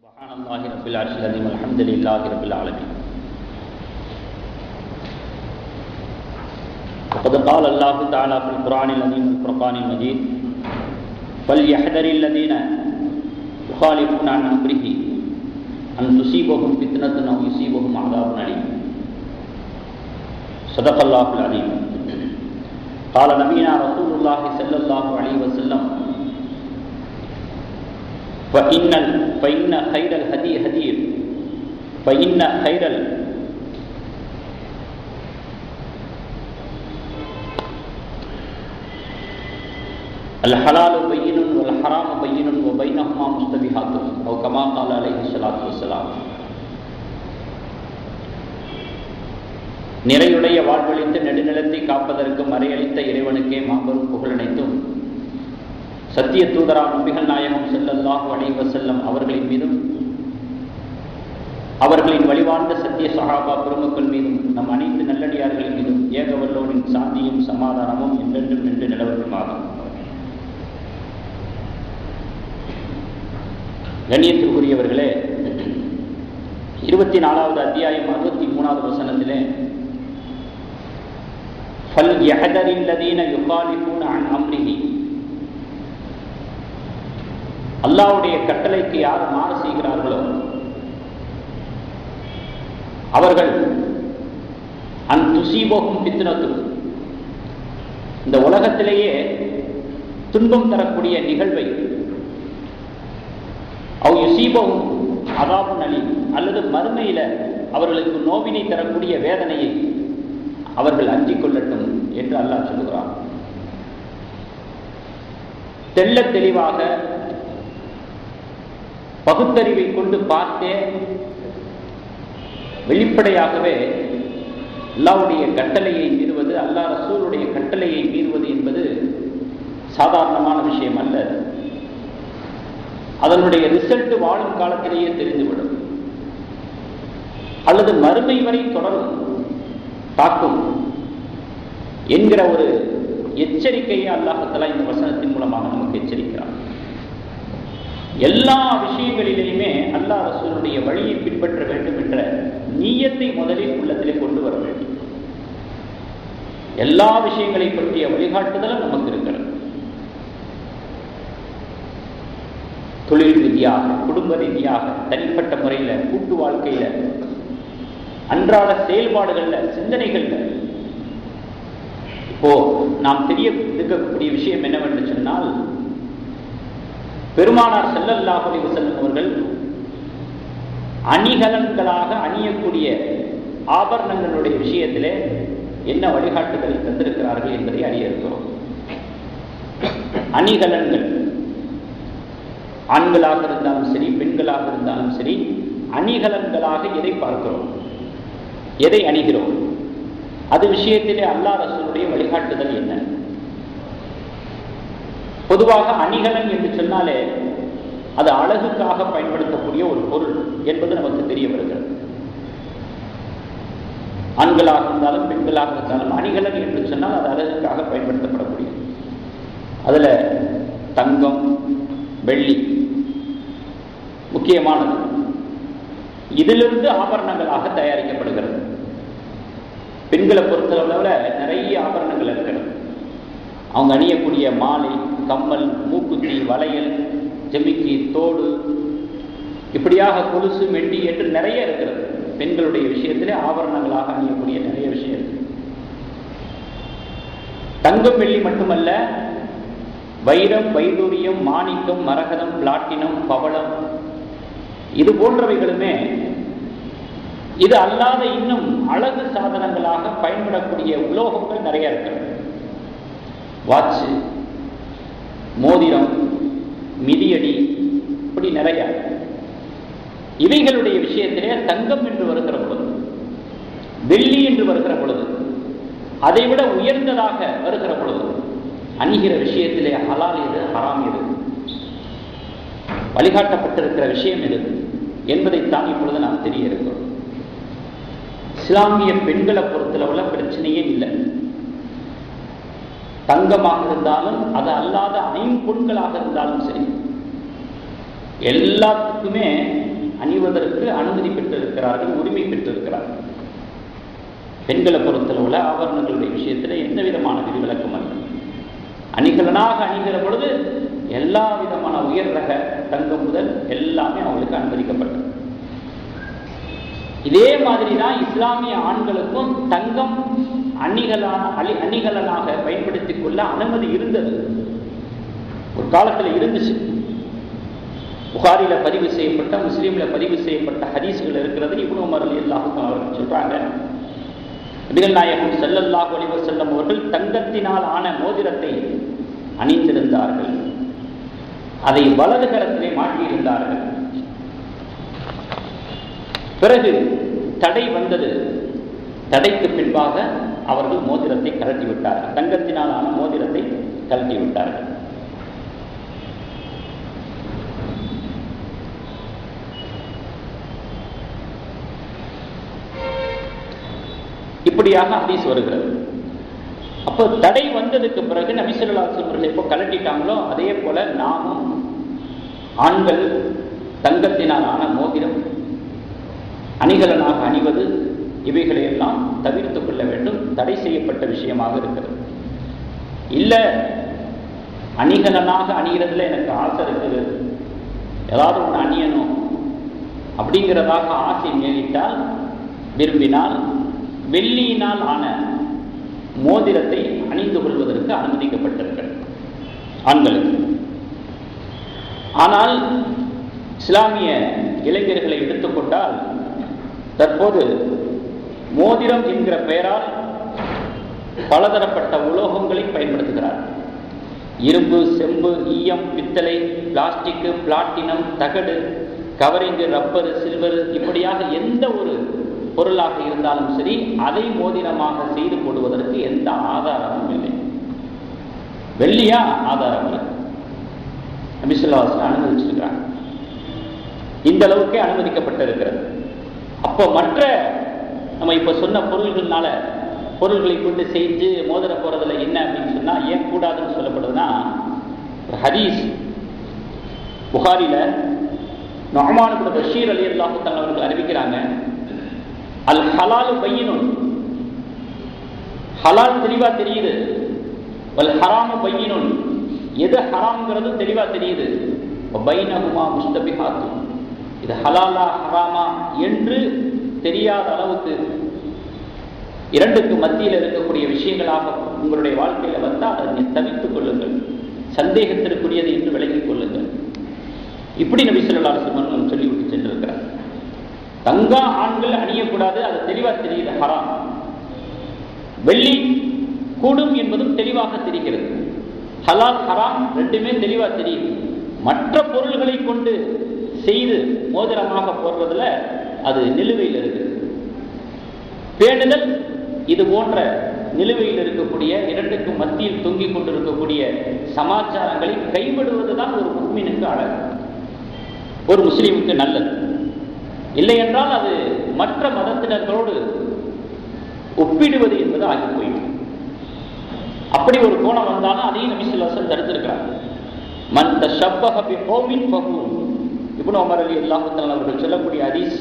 சுப்ஹானல்லாஹி ரப்பில் அர்ஷில் அஸீம் அல்ஹம்துலில்லாஹி ரப்பில் ஆலமீன். وقد قال الله تعالى في القرآن العظيم والفرقان المجيد فليحذر الذين يخالفون عن أمره أن تصيبهم فتنة أو يصيبهم عذاب أليم. صدق الله العظيم. قال نبينا رسول الله صلى الله عليه وسلم فإن خير الهدي هدي فإن خير الحلال بين والحرام بين وبينهما مشتبهات أو كما قال عليه الصلاة والسلام. நிறையுடைய வாழ்வழித்து நெடுநிலத்தை காப்பதற்கு மறையளித்த இறைவனுக்கே மாபெரும் புகழனைத்தும் சத்திய தூதராம் நபிகள் நாயகம் ஸல்லல்லாஹு அலைஹி வஸல்லம் அவர்களின் மீதும் அவர்களின் வழிவாழ்ந்த சத்திய சஹாபா பெருமக்கள் மீதும் நம் அனைத்து நல்லடியார்களின் மீதும் ஏகவல்லோனின் சாந்தியும் சமாதானமும் என்றென்றும் நின்று நிலவட்டுமாகும். கண்ணியத்திற்குரியவர்களே, 24வது அத்தியாயம் 63வது வசனத்திலே فَلْيَحْذَرِ الَّذِينَ يُخَالِفُونَ عَنْ أَمْرِهِ, அல்லாஹ்வுடைய கட்டளைக்கு யார் மாறு செய்கிறார்களோ அவர்கள் அன் துஸீபஹும் ஃபித்னத்துன், இந்த உலகத்திலேயே துன்பம் தரக்கூடிய நிகழ்வை, அவ் யுஸீபஹும் அஸாபுன் அலீம், அல்லது மறுமையில அவர்களுக்கு நோவினை தரக்கூடிய வேதனையை அவர்கள் அஞ்சிக் கொள்ளட்டும் என்று அல்லாஹ் சொல்லுகிறார். தெள்ள தெளிவாக பகுத்தறிவை கொண்டு பார்த்தே வெளிப்படையாகவே அல்லாஹ்வுடைய கட்டளையை மீறுவது, அல்லாஹ் ரசூலுடைய கட்டளையை மீறுவது என்பது சாதாரணமான விஷயம் அல்ல. அதனுடைய ரிசல்ட் வாழும் காலத்திலேயே தெரிந்துவிடும், அல்லது மறுமை வரை தொடரும், தாக்கும் என்கிற ஒரு எச்சரிக்கையை அல்லாஹ் தஆலா இந்த வசனத்தின் மூலமாக நமக்கு எச்சரிக்கிறார். எல்லா விஷயங்களிலேயுமே அல்லாஹ் ரசூலுடைய வழியை பின்பற்ற வேண்டும் என்ற நியத்தை முதலில் உள்ளத்திலே கொண்டு வர வேண்டும். எல்லா விஷயங்களை பற்றிய வழிகாட்டுதலும் நமக்கு இருக்கிறது. தொழில் ரீதியாக, குடும்ப ரீதியாக, தனிப்பட்ட முறையில், கூட்டு வாழ்க்கையில, அன்றாட செயல்பாடுகள்ல, சிந்தனைகள்ல. இப்போ நாம் இருக்கக்கூடிய விஷயம் என்னவென்று சொன்னால், பெருமானார் ஸல்லல்லாஹு அலைஹி வஸல்லம் அவர்கள் அணிகலன்களாக அணியக்கூடிய ஆபரணங்களுடைய விஷயத்திலே என்ன வழிகாட்டுதலை தந்திருக்கிறார்கள் என்பதை அறிய இருக்கிறோம். அணிகலன்கள் ஆண்களாக இருந்தாலும் சரி, பெண்களாக இருந்தாலும் சரி, அணிகலன்களாக எதை பார்க்கிறோம், எதை அணிகிறோம், அது விஷயத்திலே அல்லாஹ் ரசூலுடைய வழிகாட்டுதல் என்ன? பொதுவாக அணிகலன் என்று சொன்னாலே அது அழகுக்காக பயன்படுத்தக்கூடிய ஒரு பொருள் என்பது நமக்கு தெரிய வருகிறது. ஆண்களாக இருந்தாலும் பெண்களாக இருந்தாலும் அணிகலன் என்று சொன்னால் அது அழகுக்காக பயன்படுத்தப்படக்கூடிய, அதுல தங்கம், வெள்ளி முக்கியமானது. இதிலிருந்து ஆபரணங்களாக தயாரிக்கப்படுகிறது. பெண்களை பொறுத்தளவுல நிறைய ஆபரணங்கள் இருக்கிறது. அவங்க அணியக்கூடிய மாலை, கம்மல், மூக்குத்தி, வளையல், ஜமிக்கி, தோடு, இப்படியாக கொலுசு, மெட்டி என்று நிறைய இருக்கிறது. பெண்களுடைய விஷயத்திலே ஆபரணங்களாக அணியக்கூடிய நிறைய விஷயம் இருக்கு. தங்கம், வெள்ளி மட்டுமல்ல, வைரம், வைடூரியம், மாணிக்கம், மரகதம், பிளாட்டினம், பவளம், இது போன்றவைகளுமே இது அல்லாத இன்னும் அழகு சாதனங்களாக பயன்படக்கூடிய உலோகங்கள் நிறைய இருக்கிறது. வாட்சு, மோதிரம், மிதியடி, இப்படி நிறைய. இவைகளுடைய விஷயத்திலே தங்கம் என்று வருகிற பொழுது, வெள்ளி என்று வருகிற பொழுது, அதைவிட உயர்ந்ததாக வருகிற பொழுது அணிகிற விஷயத்திலே ஹலால் எது, ஹராம் எது, வழிகாட்டப்பட்டிருக்கிற விஷயம் எது என்பதைத்தான் இப்பொழுது நாம் தெரிய இருக்கிறோம். இஸ்லாமிய பெண்களை பொறுத்தளவுல பிரச்சனையே இல்லை. தங்கமாக இருந்தாலும், அது அல்லாத ஐம்பொன்களாக இருந்தாலும் சரி, எல்லாத்துக்குமே அணிவதற்கு அனுமதி பெற்றிருக்கிறார்கள், உரிமை பெற்றிருக்கிறார்கள். பெண்களை பொறுத்தளவுல ஆபரணங்களுடைய விஷயத்தில் எந்த விதமான விதிவிலக்கும் அல்ல. அணிகலனாக அணிகிற பொழுது எல்லா விதமான உயர் ரக தங்கம் முதல் எல்லாமே அவங்களுக்கு அனுமதிக்கப்பட்டது. இதே மாதிரி தான் இஸ்லாமிய ஆண்களுக்கும் தங்கம் அணிகலனாக பயன்படுத்திக் கொள்ள அனுமதி இருந்தது. ஒரு காலத்தில் இருந்துச்சு. புகாரில பதிவு செய்யப்பட்ட, முஸ்லீம்ல பதிவு செய்யப்பட்ட ஹதீஸ்கள் இருக்கிறது. இப்னு உமர் ரலியல்லாஹு அன்ஹு அவர்கள் சொல்றாங்க, நபிகள் நாயகம் ஸல்லல்லாஹு அலைஹி வஸல்லம் அவர்கள் தங்கத்தினால் ஆன மோதிரத்தை அணிந்திருந்தார்கள். அதை வலது கரத்திலே மாட்டியிருந்தார்கள். பிறகு தடை வந்தது. தடைக்கு பின்பாக அவர்கள் மோதிரத்தை கழட்டி விட்டார்கள். தங்கத்தினால் ஆன மோதிரத்தை கழட்டி விட்டார்கள். இப்படியாக ஹதீஸ் வருகிறது. அப்போ தடை வந்ததுக்கு பிறகு நபி ஸல்லல்லாஹு அலைஹி வஸல்லம் எப்போ கழட்டிட்டாங்களோ அதே போல நாமும் ஆண்கள் தங்கத்தினால் ஆன மோதிரம் அணிகலனாக அணிவது இவைகளையெல்லாம் தவிர்த்து கொள்ள வேண்டும். தடை செய்யப்பட்ட விஷயமாக இருக்கிறது. இல்லை அணிகலனாக அணிகிறதுல எனக்கு ஆசை இருக்குது, ஏதாவது ஒன்று அணியணும் அப்படிங்கிறதாக ஆசை மேலிட்டால், விரும்பினால் வெள்ளியினால் ஆன மோதிரத்தை அணிந்து கொள்வதற்கு அனுமதிக்கப்பட்டிருக்கிறது ஆண்களுக்கு. ஆனால் இஸ்லாமிய இளைஞர்களை எடுத்துக்கொண்டால் தற்போது மோதிரம் என்கிற பெயரால் பலதரப்பட்ட உலோகங்களை பயன்படுத்துகிறார். இரும்பு, செம்பு, ஈயம், பித்தளை, பிளாஸ்டிக், பிளாட்டினம், தகடு, கவரிங்கு, ரப்பர், சில்வர், இப்படியாக எந்த ஒரு பொருளாக இருந்தாலும் சரி அதை மோதிரமாக செய்து போடுவதற்கு எந்த ஆதாரமும் இல்லை. வெள்ளியா ஆதாரம் இல்லை. நபி ஸல்லல்லாஹு அலைஹி வஸல்லம் அனுமதிச்சிருக்கிறாங்க. இந்த அளவுக்கே அனுமதிக்கப்பட்டிருக்கிறது. அப்போ மற்ற நம்ம இப்ப சொன்ன பொருள்களை கொண்டு செஞ்சு மோதிர போறதுல என்ன அப்படின்னு சொன்னா ஏன் கூடாதுன்னு சொல்லப்படுதுன்னா, ஹதீஸ் புகாரில நுஅமான் இப்னு பஷீர் ரலியல்லாஹு தஆலா அவர்கள் அறிவிக்கிறாங்க, அல் ஹலாலு பையினுன், ஹலால் தெளிவா தெரியுது, வல் ஹராமு பையினுன், எது ஹராம்ங்கிறது தெளிவா தெரியுது, பைனஹுமா முஸ்தபிஹாத்து, இது ஹலாலா ஹராமா என்று தெரியாத அளவுக்கு இரண்டுக்கு மத்தியில் இருக்கக்கூடிய விஷயங்களாக உங்களுடைய வாழ்க்கையில வந்தால் அதை தவிர்த்துக் கொள்ளுங்கள், சந்தேகத்திற்குரியது என்று விளங்கிக் கொள்ளுங்கள். இப்படி நபி ஸல்லல்லாஹு அலைஹி வஸல்லம் சொல்லிவிட்டு சென்றிருக்கிறார். தங்கா ஆண்கள் அணியக்கூடாது, அது தெளிவா தெரியுது, ஹராம். வெள்ளி கூடும் என்பதும் தெளிவாக தெரிகிறது. ஹலால் ஹராம் ரெண்டுமே தெளிவா தெரியுது. மற்ற பொருள்களை கொண்டு செய்து மோதிரமாக போடுறதுல அது நிலுவையில் இருக்குது. பேணுதல் இது போன்ற நிலுவையில் இருக்கக்கூடிய இரண்டுக்கு மத்தியில் தொங்கிக் கொண்டிருக்கக்கூடிய சமாச்சாரங்களை கைவிடுவதுதான் ஒரு முஸ்லிமுக்கு அழகு, ஒரு முஸ்லிமுக்கு நல்லது. இல்லை என்றால் அது மற்ற மதத்தினர்களோடு ஒப்பிடுவது என்பது ஆகி போயிடும். அப்படி ஒரு கோணம் வந்தாலும் அதையும் நபி ஸல்லல்லாஹு அலைஹி வஸல்லம் தடுத்திருக்கிறார். மன் தஷப்பஹ பிகௌமின் ஃபஹூர், இப்னு உமர் ரலியல்லாஹு தஆலா அவர்கள் சொல்லக்கூடிய ஹதீஸ்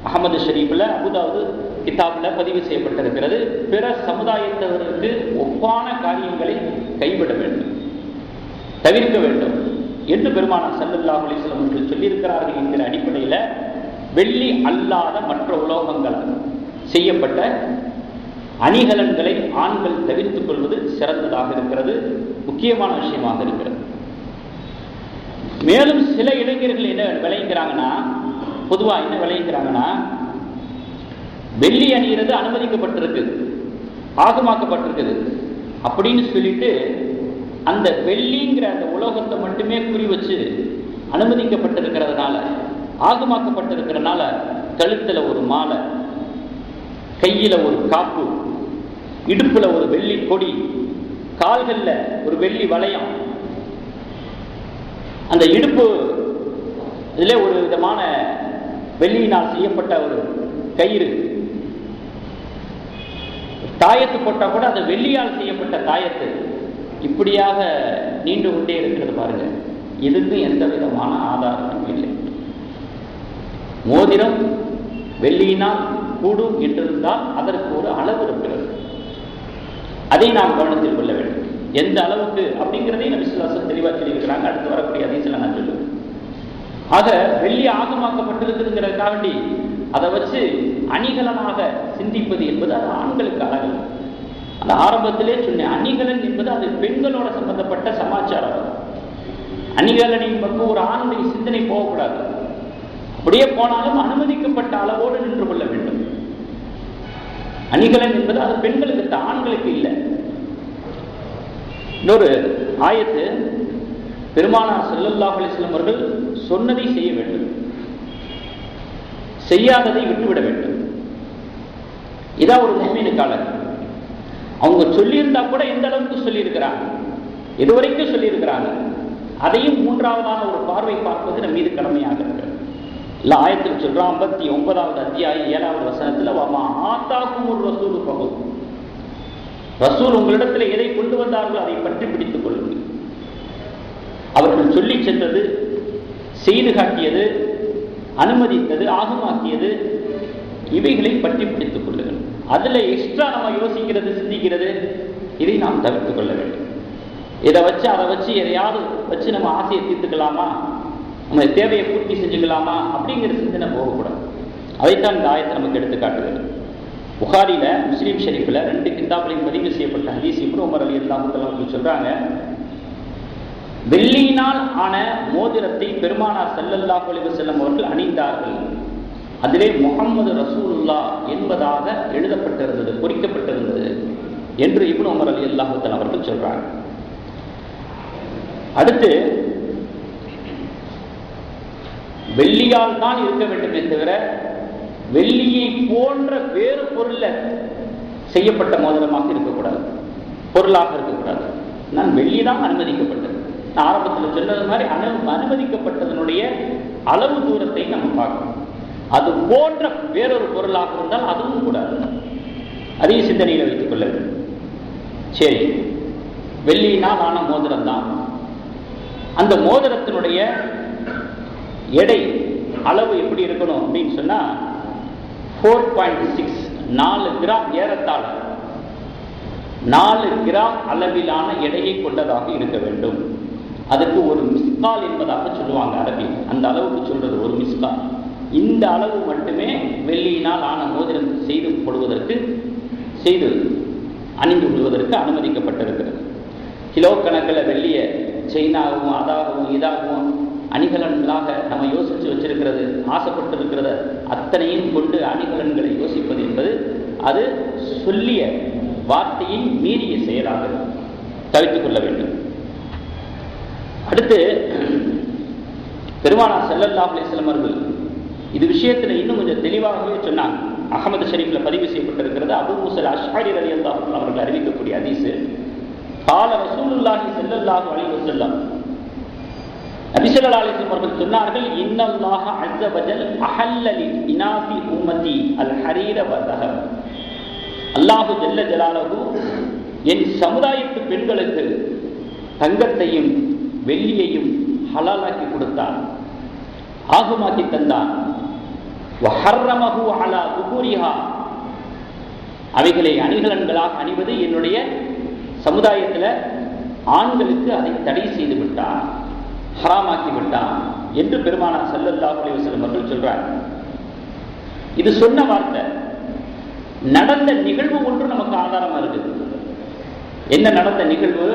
அஹ்மது ஷரீஃப்ல, அபூதாவுது கிதாபில் பதிவு செய்யப்பட்டிருக்கிறது. பிற சமுதாயத்தவருக்கு ஒப்பான காரியங்களை கைவிட வேண்டும், தவிர்க்க வேண்டும் என்று பெருமானார் ஸல்லல்லாஹு அலைஹி வஸல்லம் அவர்கள் சொல்லியிருக்கிறார்கள். என்கிற அடிப்படையில் வெள்ளி அல்லாத மற்ற உலோகங்களால் செய்யப்பட்ட அணிகலன்களை ஆண்கள் தவிர்த்துக் கொள்வது சிறந்ததாக இருக்கிறது, முக்கியமான விஷயமாக இருக்கிறது. மேலும் சில இளைஞர்கள் என்ன விளைகிறாங்கன்னா, பொதுவாக என்ன விளைகிறாங்கன்னா, வெள்ளி அணிகிறது அனுமதிக்கப்பட்டிருக்கு, ஆகமாக்கப்பட்டிருக்குது அப்படின்னு சொல்லிட்டு அந்த வெள்ளிங்கிற அந்த உலோகத்தை மட்டுமே குறி வச்சு அனுமதிக்கப்பட்டிருக்கிறதுனால, ஆகமாக்கப்பட்டிருக்கிறதுனால கழுத்துல ஒரு மாலை, கையில ஒரு காப்பு, இடுப்புல ஒரு வெள்ளி கொடி, கால்கள்ல ஒரு வெள்ளி வளையம், அந்த இடுப்பு இதுல ஒரு விதமான வெள்ளியினால் செய்யப்பட்ட ஒரு கயிறு, தாயத்து போட்டா கூட அந்த வெள்ளியால் செய்யப்பட்ட தாயத்து, இப்படியாக நீண்டு கொண்டே இருக்கிறது பாருங்க. இதுக்கு எந்த விதமான ஆதாரமும் இல்லை. மோதிரம் வெள்ளியினால் கூடும் என்றிருந்தால் அதற்கு ஒரு அளவு இருக்கிறது. அதை நாம் கவனத்தில் கொள்ள வேண்டும். எந்த அளவுக்கு அப்படிங்கிறதையும் நபி ஸல்லல்லாஹு அலைஹி வஸல்லம் தெளிவாக சொல்லியிருக்கிறாங்க. அடுத்து வரக்கூடிய ஹதீஸ்ல நான் சொல்லுவேன். ஆக வெள்ளி ஆகமாக்கப்பட்டிருக்குங்கிறதுக்காக வேண்டி அதை வச்சு அணிகலனாக சிந்திப்பது என்பது அது ஆண்களுக்கு அழகு. அந்த ஆரம்பத்திலே சொன்னேன், அணிகலன் என்பது அது பெண்களோட சம்பந்தப்பட்ட சமாச்சாரம். அணிகலனின் பக்கம் ஒரு ஆணுடைய சிந்தனை போகக்கூடாது. அப்படியே போனாலும் அனுமதிக்கப்பட்ட அளவோடு நின்று கொள்ள வேண்டும். அணிகலன் என்பது அது பெண்களுக்கு, ஆண்களுக்கு இல்லை. இன்னொரு ஆயத்து, பெருமானார் ஸல்லல்லாஹு அலைஹி வஸல்லம் அவர்கள் சொன்னதை செய்ய வேண்டும், செய்யாததை விட்டுவிட வேண்டும். இதான் ஒரு முஃமினுக்கான. அவங்க சொல்லியிருந்தா கூட எந்த அளவுக்கு சொல்லியிருக்கிறாங்க, எதுவரைக்கும் சொல்லியிருக்கிறாங்க, அதையும் மூன்றாவதான ஒரு பார்வை பார்ப்பது நம் மீது கடமையாக இருக்கிறது. இல்ல ஆயத்தில் சொல்றான் 59வது அத்தியாயம் 7வது வசனத்துல, வமா ஆத்தாகுமுர் ரசூலு ஃபஹு, ரசூல் உங்களிடத்தில் எதை கொண்டு வந்தார்களோ அதை பற்றி பிடித்துக் கொள்ளுங்கள். அவர்கள் சொல்லி சென்றது, செய்து காட்டியது, அனுமதித்தது, ஆகமாக்கியது, இவைகளை பற்றி பிடித்துக் கொள்ளுங்கள். அதுல எக்ஸ்ட்ரா நம்ம யோசிக்கிறது, சிந்திக்கிறது, இதை நாம் தவிர்த்துக் கொள்ள வேண்டும். இதை வச்சு அதை வச்சு எதையாவது வச்சு நம்ம ஆசையை தீர்த்துக்கலாமா, நம்ம தேவையை பூர்த்தி செஞ்சுக்கலாமா அப்படிங்கிற சிந்தனை போகக்கூடாது. அதைத்தான் இந்த ஆயத்தை நமக்கு எடுத்து காட்டுகிறது. புகாரில, முஸ்லீம் ஷெரீஃபில் 2 கிதாபிலையும் பதிவு செய்யப்பட்ட ஹதீஸ் இப்னு உமர் ரலியல்லாஹு அன்ஹு சொல்றாங்க, வெள்ளியினால் ஆன மோதிரத்தை பெருமானார் ஸல்லல்லாஹு அலைஹி வஸல்லம் அவர்கள் அணிந்தார்கள். அதிலே முஹம்மது ரசூலுல்லாஹ் என்பதாக எழுதப்பட்டிருந்தது, பொறிக்கப்பட்டிருந்தது என்று இப்னு உமர் ரலியல்லாஹு அன்ஹு அவர்கள் சொல்றாங்க. அடுத்து, வெள்ளியால் தான் இருக்க வேண்டுமே தவிர வெள்ளியை போன்ற வேறு பொருள்ல செய்யப்பட்ட மோதிரமாக இருக்கக்கூடாது, பொருளாக இருக்கக்கூடாது. நான் வெள்ளி தான் அனுமதிக்கப்பட்டது. நான் ஆரம்பத்தில் சொன்னது மாதிரி அனுமதிக்கப்பட்டதனுடைய அளவு தூரத்தை நம்ம பார்க்கணும். அது போன்ற வேறொரு பொருளாக இருந்தால் அதுவும் கூடாது. அதையும் சிந்தனையில் வைத்துக் கொள்ள வேண்டும். சரி, வெள்ளியினால் ஆன மோதிரம் தான். அந்த மோதிரத்தினுடைய எடை அளவு எப்படி இருக்கணும் அப்படின்னு சொன்னா 4.6, 4 கிராம், ஏறத்தாழ 4 கிராம் அளவிலான எடையை கொண்டதாக இருக்க வேண்டும். அதுக்கு ஒரு மிஸ்கால் என்பதாக சொல்லுவாங்க அரபி. அந்த அளவுக்கு சொல்றது ஒரு மிஸ்கால். இந்த அளவு மட்டுமே வெள்ளியினால் ஆன மோதிரம் செய்து அணிந்து கொள்வதற்கு அனுமதிக்கப்பட்டிருக்கிறது. கிலோ கணக்கில் வெள்ளிய செயினாகவும் அதாகவும் இதாகவும் அணிகலன்களாக நம்ம யோசித்து வச்சிருக்கிறது, ஆசைப்பட்டிருக்கிறத அத்தனையும் கொண்டு அணிகலன்களை யோசிப்பது என்பது அது சொல்லிய வார்த்தையை மீறிய செயலாக தவிர்த்துக் கொள்ள வேண்டும். அடுத்து, பெருமானார் ஸல்லல்லாஹு அலைஹி வஸல்லம் அவர்கள் இது விஷயத்தில் இன்னும் கொஞ்சம் தெளிவாகவே சொன்னாங்க. அஹ்மது ஷரீஃப்ல பதிவு செய்யப்பட்டிருக்கிறது. அபூ மூஸா அஷ்அரி ரலியல்லாஹு அன்ஹு அவர்கள் அறிவிக்கக்கூடிய ஹதீஸ், கால ரசூலுல்லாஹி ஸல்லல்லாஹு அலைஹி வஸல்லம், நபி ஸல்லல்லாஹு அலைஹி வஸல்லம் அவர்கள் சொன்னார்கள், இன்னல்லாஹ அஸ்ஸ வஜல் அஹல்ல லில் இனாஃபி உம்மதி அல் ஹரீர வ தஹப். அல்லாஹு ஜல்ல ஜலாலுஹு என் சமுதாயத்து பெண்களுக்கு தங்கத்தையும் வெள்ளியையும் ஹலாலாக்கி கொடுத்தான், ஆகுமாக்கி தந்தான். வஹர்ரமஹு அலா துபூரிஹா, அவைகளை அணிகலன்களாக அணிவது என்னுடைய சமுதாயத்தில் ஆண்களுக்கு அதை தடை செய்து விட்டான், ஹராமாக்கி விட்டான் என்று பெருமானார் ஸல்லல்லாஹு அலைஹி வஸல்லம் அவர்கள் சொல்றார். இது சொன்ன வார்த்தை. நடந்த நிகழ்வு ஒன்று நமக்கு ஆதாரமா இருக்குது. என்ன நடந்த நிகழ்வு?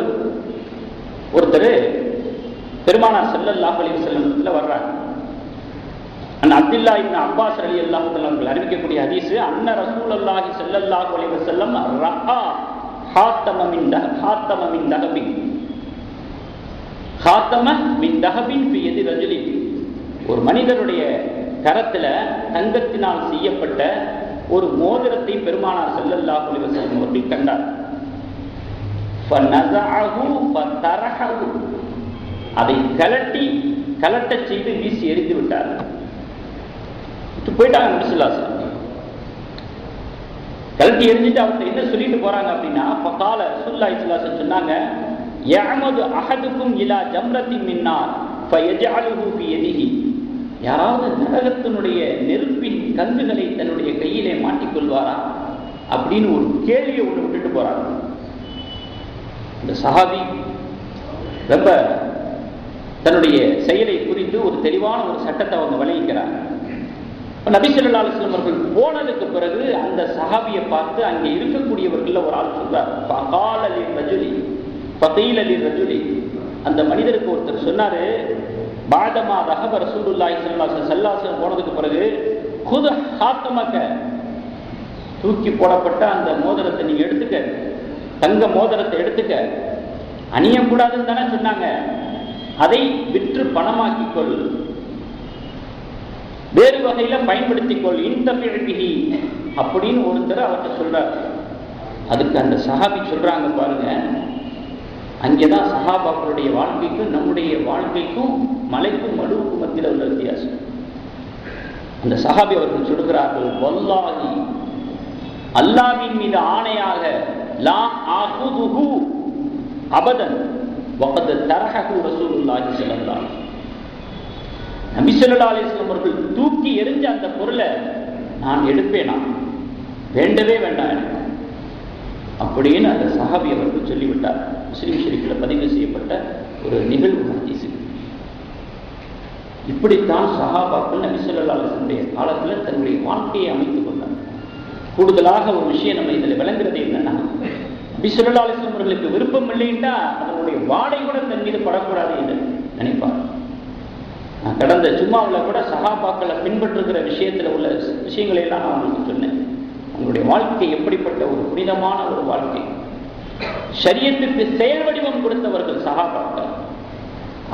ஒருத்தர் பெருமானார் ஸல்லல்லாஹு அலைஹி வஸல்லம் வர்றாங்க. அப்துல்லா இப்னு அப்பாஸ் ரலியல்லாஹு அன்ஹு அவர்கள் அறிவிக்கக்கூடிய ஹதீஸ், அன்ன ரசூலுல்லாஹி ஸல்லல்லாஹு அலைஹி வஸல்லம் ரஆ ஹாத்தம மின் தஹபின் ஃபி யதி ரஜுலின். ஒரு மனிதனுடைய கரத்துல தங்கத்தினால் செய்யப்பட்ட ஒரு மோதிரத்தை பெருமானார் ஸல்லல்லாஹு அலைஹி வஸல்லம் அவர்கள் கண்டார். ஃபனஸஅஹு ஃபதரஹு, அதை கலட்டச் செய்து வீசி எறிந்து விட்டார். போயிட்டாங்க நபி ஸல்லல்லாஹு அலைஹி வஸல்லம். கலட்டி எரிஞ்சிட்டு அவர்கிட்ட என்ன சொல்லிட்டு போறாங்க அப்படின்னா, ஃபகால ரசூலுல்லாஹி ஸல்லல்லாஹு அலைஹி வஸல்லம் சொன்னாங்க, யஅமது அஹதுக்கும் இலா ஜம்ரத்தின் மின் நார் ஃபயஜஅலுஹு ஃபி யதிஹி. யாராவது நரகத்தினுடைய நெருப்பின் கங்குகளை தன்னுடைய கையிலே மாட்டிக்கொள்வாரா அப்படின்னு ஒரு கேள்வியை ஒன்று விட்டுட்டு போறாங்க. இந்த சஹாபி ரொம்ப தன்னுடைய செயலை குறித்து ஒரு தெளிவான ஒரு சட்டத்தை அவங்க வழங்கிக்கிறாங்க. நபி ஸல்லல்லாஹு அலைஹி வஸல்லம் அவர்கள் போனதுக்கு பிறகு அந்த சஹாபியை பார்த்து அங்கே இருக்கக்கூடியவர்கள் ஒரு ஆள் சொல்றார், அந்த மனிதருக்கு ஒருத்தர் சொன்னாரு, பாதமா ரஹப ரசூலுல்லாஹி ஸல்லல்லாஹு அலைஹி வஸல்லம் போனதுக்கு பிறகு குது ஹாத்தமக, தூக்கி போடப்பட்ட அந்த மோதிரத்தை நீங்க எடுத்துக்க, தங்க மோதிரத்தை எடுத்துக்க, அணியக்கூடாதுன்னு தானே சொன்னாங்க, அதை விற்று பணமாக்கிக்கொள், வேறு வகையில பயன்படுத்திக்கொள், இன்தபிஹி அப்படின்னு ஒருத்தர் அவர்கிட்ட சொல்றார். அதுக்கு அந்த சஹாபி சொல்றாங்க, பாருங்க, அங்கேதான் சஹாபாக்களுடைய வாழ்க்கைக்கும் நம்முடைய வாழ்க்கைக்கும் மலைக்கும் மடுவுக்கும் மத்தியில் உள்ள வித்தியாசம். அந்த சஹாபி அவர்கள் சொல்கிறார்கள், வல்லாஹி, அல்லாஹ்வின் மீது ஆணையாக, லா ஆகுதுஹு அபதன் வகத் தரஹு ரசூலுல்லாஹி ஸல்லல்லாஹு அலைஹி வஸல்லம். நபி ஸல்லல்லாஹு அலைஹி வஸல்லம் அவர்கள் தூக்கி எறிஞ்ச அந்த பொருளை நான் எடுப்பேனா, வேண்டவே வேண்டாம் அப்படின்னு அந்த சஹாபி அவர்கள் சொல்லிவிட்டார். முஸ்லிம் ஷரீஃபில் பதிவு செய்யப்பட்ட ஒரு நிகழ்வு ஹதீஸ். இப்படித்தான் சஹாபாக்கள் நபி ஸல்லல்லாஹு அலைஹி வஸல்லம் காலத்தில் தன்னுடைய வாழ்க்கையை அமைத்துக் கொண்டார். கூடுதலாக ஒரு விஷயம் நம்ம இதில் விளங்குறது என்னன்னா, நபி ஸல்லல்லாஹு அலைஹி வஸல்லம் அவர்களுக்கு விருப்பம் இல்லைன்னா அதனுடைய வாடை கூட தன் மீது படக்கூடாது என்று நினைப்பார். நான் கடந்த ஜும்மாவில் கூட சஹாபாக்களை பின்பற்றுகிற விஷயத்தில் உள்ள விஷயங்களை எல்லாம் நான் உங்களுக்கு சொன்னேன். உங்களுடைய வாழ்க்கை எப்படிப்பட்ட ஒரு புனிதமான ஒரு வாழ்க்கை. ஷரியத்துக்கு செயல் வடிவம் கொடுத்தவர்கள் சஹாபாக்கள்.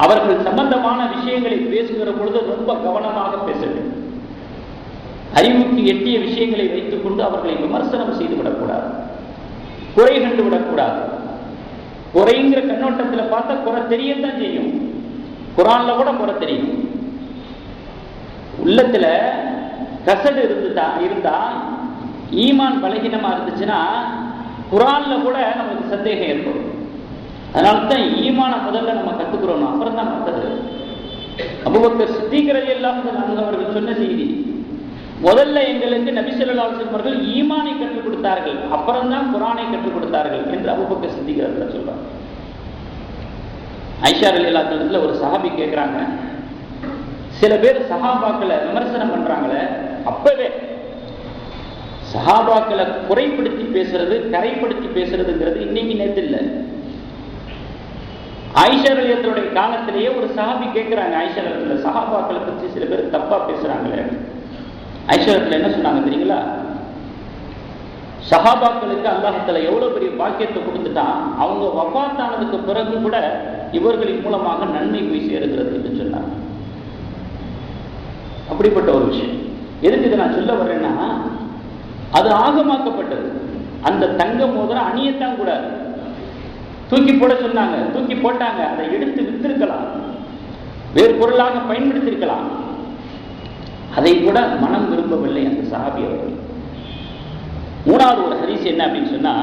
அவர்கள் சம்பந்தமான விஷயங்களை பேசுகிற பொழுது ரொம்ப கவனமாக பேச வேண்டும். அறிவுக்கு எட்டிய விஷயங்களை வைத்துக் கொண்டு அவர்களை விமர்சனம் செய்து விடக்கூடாது, குறை கண்டு விடக்கூடாது. குறைங்கிற கண்ணோட்டத்தில் பார்த்தா குறை தெரியத்தான் செய்யும். குரான்ல கூட குறை தெரியும். உள்ளத்துல கசடு இருந்தா, ஈமான் பலகீனமா இருந்துச்சுன்னா குரான்ல கூட நமக்கு சந்தேகம் ஏற்படும். அதனால்தான் ஈமான முதல்ல நம்ம கத்துக்கிறோம், அப்புறம் தான் மற்றது. அபூபக்கர் சித்தீக் ரலியல்லாஹு அன்ஹு அவர்கள் சொன்ன செய்தி, முதல்ல எங்களுக்கு நபி ஸல்லல்லாஹு அலைஹி வஸல்லம் அவர்கள் ஈமானை கற்றுக் கொடுத்தார்கள், அப்புறம் தான் குரானை கற்றுக் கொடுத்தார்கள் என்று அபூபக்கர் சித்தீக் ரலியல்லாஹு சொல்றாங்க. ஆயிஷா ரலியல்லாஹு அன்ஹா ஒரு சஹாபி கேட்கிறாங்க, சில பேர் சஹாபாக்களை விமர்சனம் பண்றாங்களே, அப்பவே சஹாபாக்களை குறைப்படுத்தி பேசுறது, கரைப்படுத்தி பேசுறதுங்கிறது இன்னைக்கு நேத்து இல்லை. ஆயிஷா ரலியல்லாஹு காலத்திலேயே ஒரு சஹாபி கேட்கிறாங்க, ஆயிஷா ரலியல்லாஹு சஹாபாக்களை பற்றி சில பேர் தப்பா பேசுறாங்களே. ஆயிஷா ரலியல்லாஹு என்ன சொன்னாங்க தெரியுங்களா? சஹாபாக்களுக்கு அல்லாஹ் தஆலா எவ்வளவு பெரிய பாக்கியத்தை கொடுத்துட்டான், அவங்க வஃபாத்தானதுக்கு பிறகு கூட இவர்களின் மூலமாக நன்மை போய் சேருகிறது என்று சொன்னார். அப்படிப்பட்ட ஒரு விஷயம். எதுக்கு இதை நான் சொல்ல வர்றேன்னா, அது ஆகமாக்கப்பட்டது. அந்த தங்க மோதிரம் அணியத்தான் கூடாது, தூக்கி போட சொன்னாங்க, தூக்கி போட்டாங்க. அதை எடுத்து வித்திருக்கலாம், வேறு பொருளாக பயன்படுத்தியிருக்கலாம். அதை கூட மனம் விரும்பவில்லை அந்த சஹாபி அவர்கள். மூணாவது ஒரு ஹதீஸ் என்ன அப்படின்னு சொன்னா,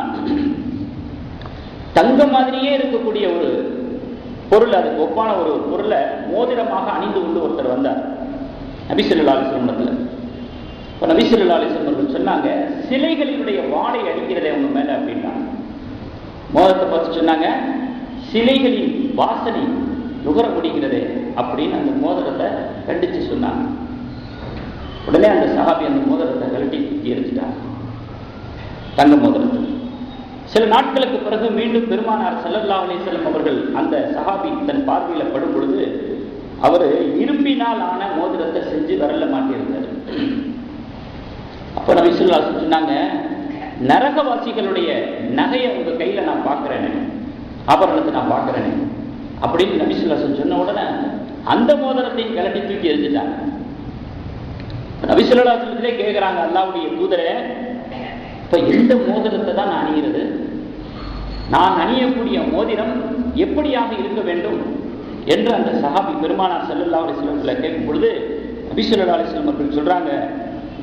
தங்க மாதிரியே இருக்கக்கூடிய ஒரு பொருள், அதுக்கு ஒப்பான ஒரு பொருளை மோதிரமாக அணிந்து கொண்டு ஒருத்தர் வந்தார் நபி ஸல்லல்லாஹு அலைஹி வஸல்லம். இப்போ நபி ஸல்லல்லாஹு அலைஹி வஸல்லம் அவர்கள் சொன்னாங்க, சிலைகளினுடைய வாடை அடிக்கிறதே அவங்க மேல அப்படின்னாங்க. மோதிரத்தை பார்த்து சொன்னாங்க, சிலைகளின் வாசனை நுகர முடிகிறதே அப்படின்னு அந்த மோதிரத்தை கண்டிச்சு சொன்னாங்க. உடனே அந்த சஹாபி அந்த மோதிரத்தை கழட்டி தூக்கி எரிஞ்சிட்டாங்க, தங்க மோதிரத்தை. சில நாட்களுக்கு பிறகு மீண்டும் பெருமானார் ஸல்லல்லாஹு அலைஹி வஸல்லம் அவர்கள் அந்த சஹாபி தன் பார்வையில் படும் பொழுது அவர் இரும்பினால் ஆன மோதிரத்தை செஞ்சு வரல மாட்டியிருந்தார். அப்ப நபி ஸல்லல்லாஹு அலைஹி வஸல்லம் சொன்னாங்க, நரகவாசிகளுடைய நகையை உங்க கையில நான் பார்க்கிறேனே, ஆபரணத்தை நான் பார்க்கிறேனே அப்படின்னு நபி ஸல்லல்லாஹு அலைஹி வஸல்லம் சொன்ன உடனே அந்த மோதிரத்தையும் கழட்டி தூக்கி எரிஞ்சிட்டாங்க. நபி ஸல்லல்லாஹு அலைஹி வஸல்லம் கேட்கிறாங்க, அல்லாஹ்வுடைய தூதரே, இப்ப எந்த மோதிரத்தை தான் நான் அணிகிறது? நான் அணியக்கூடிய மோதிரம் எப்படியாக இருக்க வேண்டும் என்று அந்த சஹாபி பெருமானார் ஸல்லல்லாஹு அலைஹி வஸல்லம் கேட்கும் பொழுது நபி ஸல்லல்லாஹு அலைஹி வஸல்லம் அவர்கள் சொல்றாங்க,